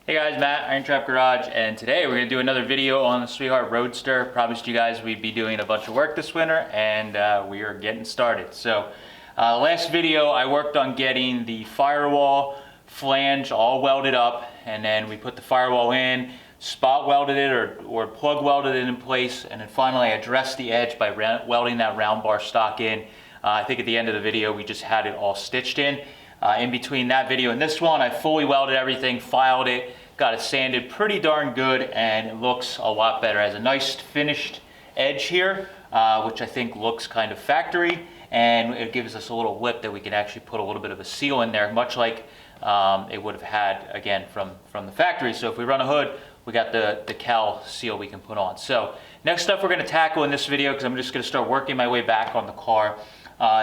Hey guys, Matt, IronTrap Garage, and today we're going to do another video on the Sweetheart Roadster. Promised you guys we'd be doing a bunch of work this winter, and we are getting started. So, last video I worked on getting the firewall flange all welded up, and then we put the firewall in, spot welded it or plug welded it in place, and then finally I dressed the edge by welding that round bar stock in. I think at the end of the video we just had it all stitched in. In between that video and this one, I fully welded everything, filed it, got it sanded pretty darn good, and it looks a lot better. It has a nice finished edge here, which I think looks kind of factory, and it gives us a little lip that we can actually put a little bit of a seal in there, much like it would have had, again, from the factory. So if we run a hood, we got the Cowl seal we can put on. So next up we're going to tackle in this video, because I'm just going to start working my way back on the car,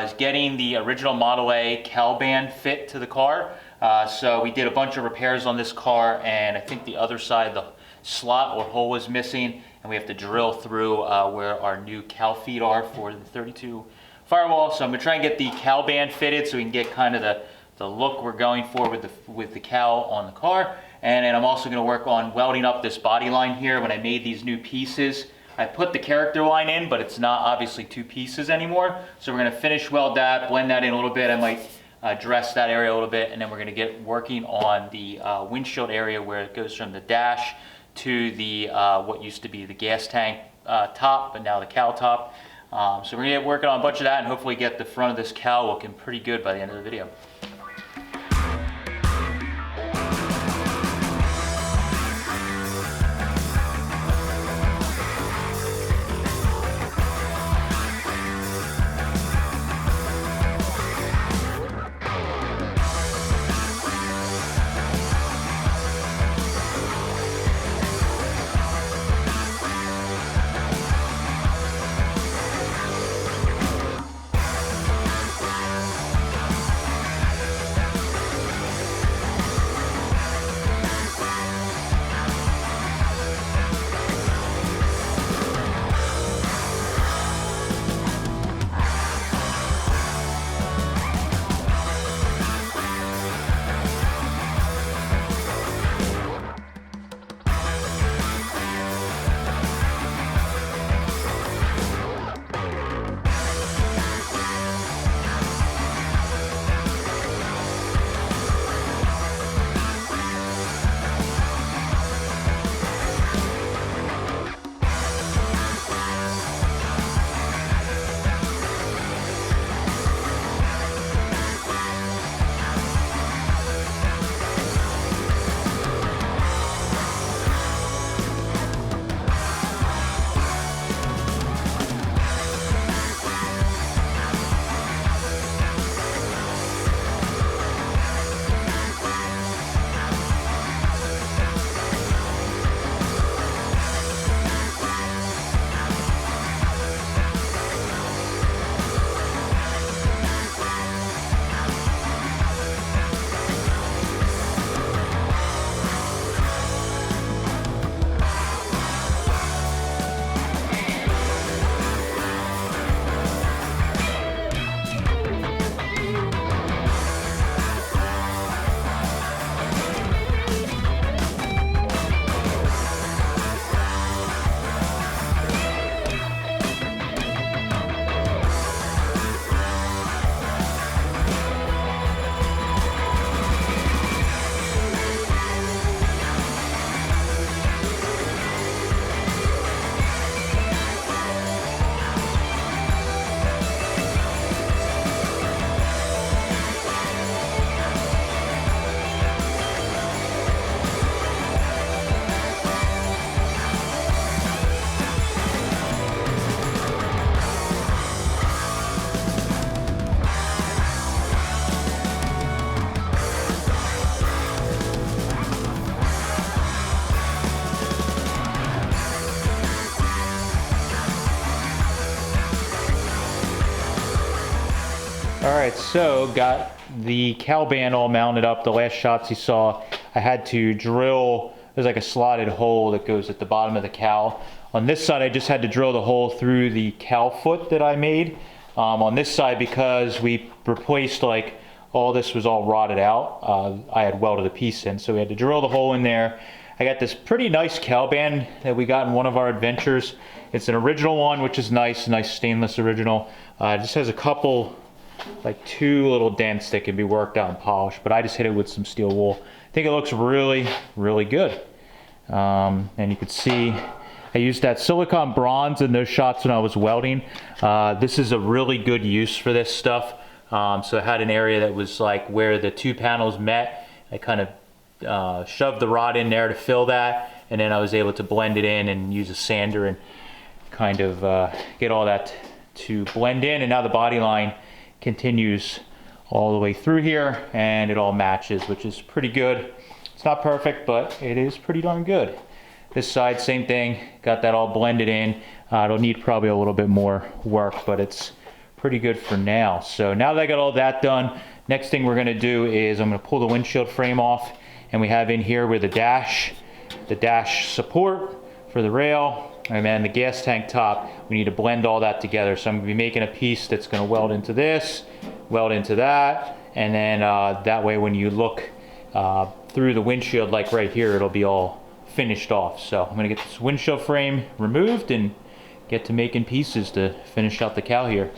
is getting the original Model A cowl band fit to the car. So we did a bunch of repairs on this car, and I think the other side, the slot or hole was missing, and we have to drill through where our new cowl feet are for the 32 Firewall. So I'm going to try and get the cowl band fitted so we can get kind of the look we're going for with the cowl on the car. And then I'm also going to work on welding up this body line here. When I made these new pieces, I put the character line in, but it's not obviously two pieces anymore. So we're going to finish weld that, blend that in a little bit. I might dress that area a little bit, and then we're going to get working on the windshield area where it goes from the dash to the what used to be the gas tank top, but now the cowl top. So we're going to get working on a bunch of that and hopefully get the front of this cowl looking pretty good by the end of the video. Alright, so got the cowl band all mounted up. The last shots you saw, I had to drill, there's like a slotted hole that goes at the bottom of the cowl. On this side, I just had to drill the hole through the cowl foot that I made. On this side, because we replaced like all this was all rotted out. I had welded a piece in, so we had to drill the hole in there. I got this pretty nice cowl band that we got in one of our adventures. It's an original one, which is nice stainless original. It just has a couple, like 2 little dents that can be worked out and polished, but I just hit it with some steel wool. I think it looks really, really good. And you can see I used that silicone bronze in those shots when I was welding. This is a really good use for this stuff. So I had an area that was like where the 2 panels met. I kind of shoved the rod in there to fill that, and then I was able to blend it in and use a sander and kind of get all that to blend in, and now the body line continues all the way through here and it all matches, which is pretty good. It's not perfect, but it is pretty darn good. This side, same thing, got that all blended in. It'll need probably a little bit more work, but it's pretty good for now. So now that I got all that done, next thing we're gonna do is I'm gonna pull the windshield frame off, and we have in here with the dash support for the rail, and then the gas tank top. We need to blend all that together. So I'm gonna be making a piece that's gonna weld into this, weld into that, and then that way when you look through the windshield, like right here, it'll be all finished off. So I'm gonna get this windshield frame removed and get to making pieces to finish out the cowl here.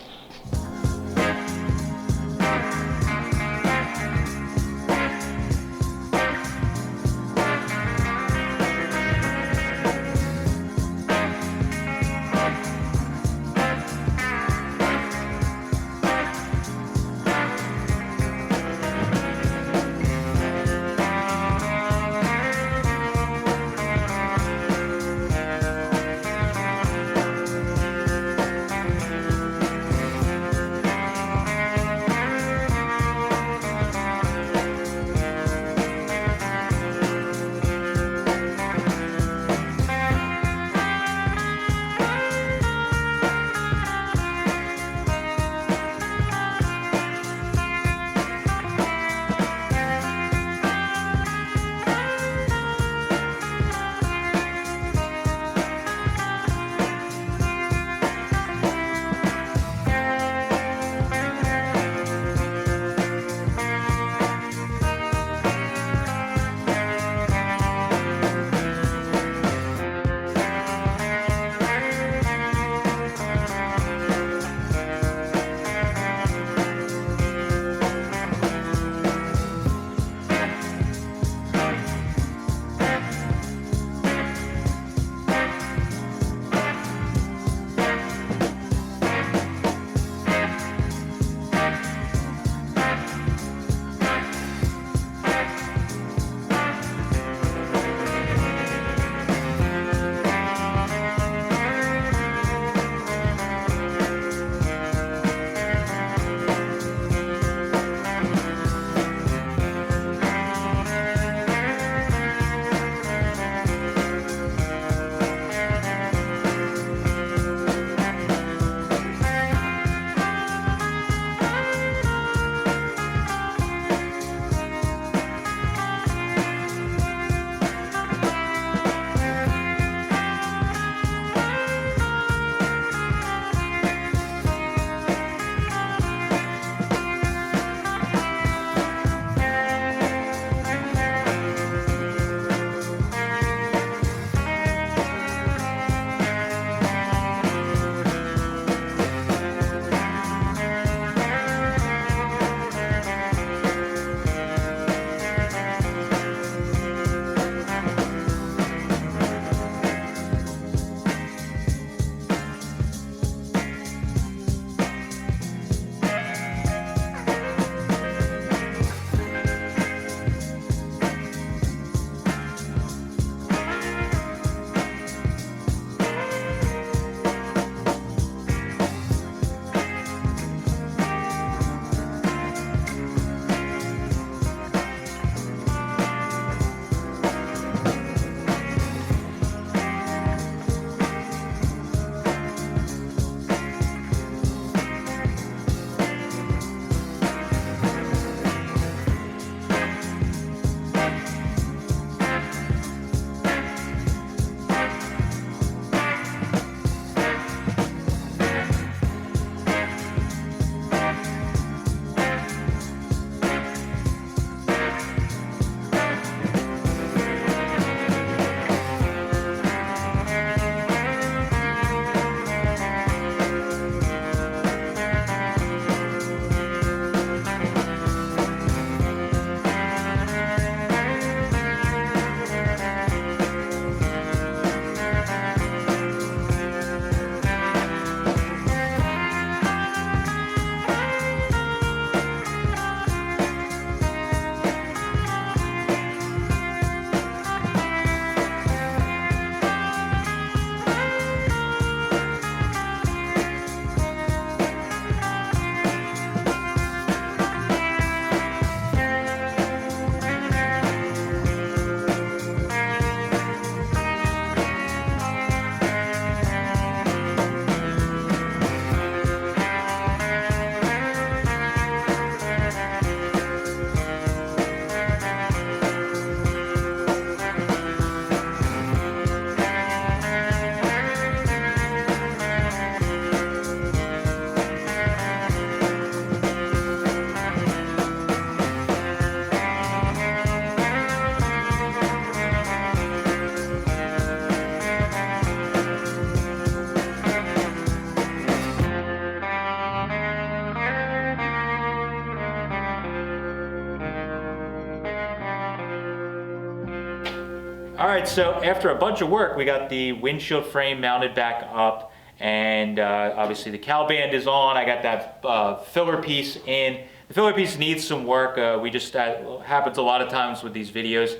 All right, so after a bunch of work, we got the windshield frame mounted back up, and obviously the cowl band is on. I got that filler piece in. The filler piece needs some work. Happens a lot of times with these videos.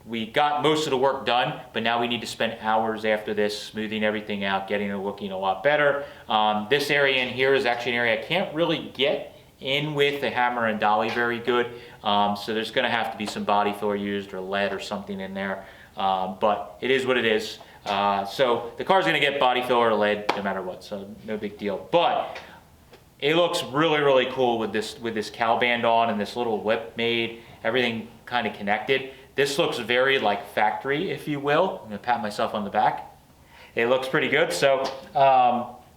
We got most of the work done, but now we need to spend hours after this smoothing everything out, getting it looking a lot better. This area in here is actually an area I can't really get in with the hammer and dolly very good. So there's gonna have to be some body filler used or lead or something in there. But it is what it is. So the car's gonna get body filler or lead no matter what, so no big deal. But it looks really, really cool with this cowl band on and this little lip made, everything kind of connected. This looks very like factory, if you will. I'm gonna pat myself on the back. It looks pretty good. So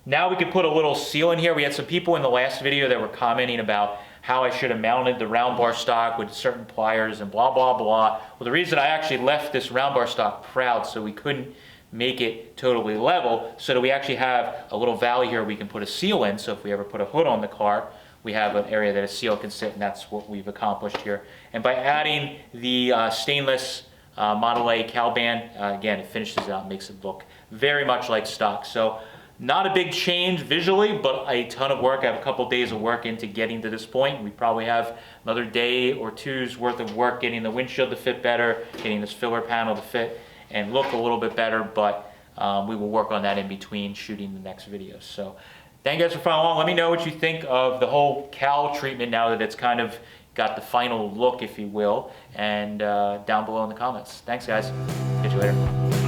now we can put a little seal in here. We had some people in the last video that were commenting about how I should have mounted the round bar stock with certain pliers and blah, blah, blah. Well, the reason I actually left this round bar stock proud so we couldn't make it totally level, so that we actually have a little valley here we can put a seal in. So if we ever put a hood on the car, we have an area that a seal can sit, and that's what we've accomplished here. And by adding the stainless Model A cowl band, again, it finishes it out and makes it look very much like stock. So not a big change visually, but a ton of work. I have a couple days of work into getting to this point. We probably have another day or two's worth of work getting the windshield to fit better, getting this filler panel to fit and look a little bit better, but we will work on that in between shooting the next video. So thank you guys for following along. Let me know what you think of the whole cowl treatment now that it's kind of got the final look, if you will, and down below in the comments. Thanks, guys. Catch you later.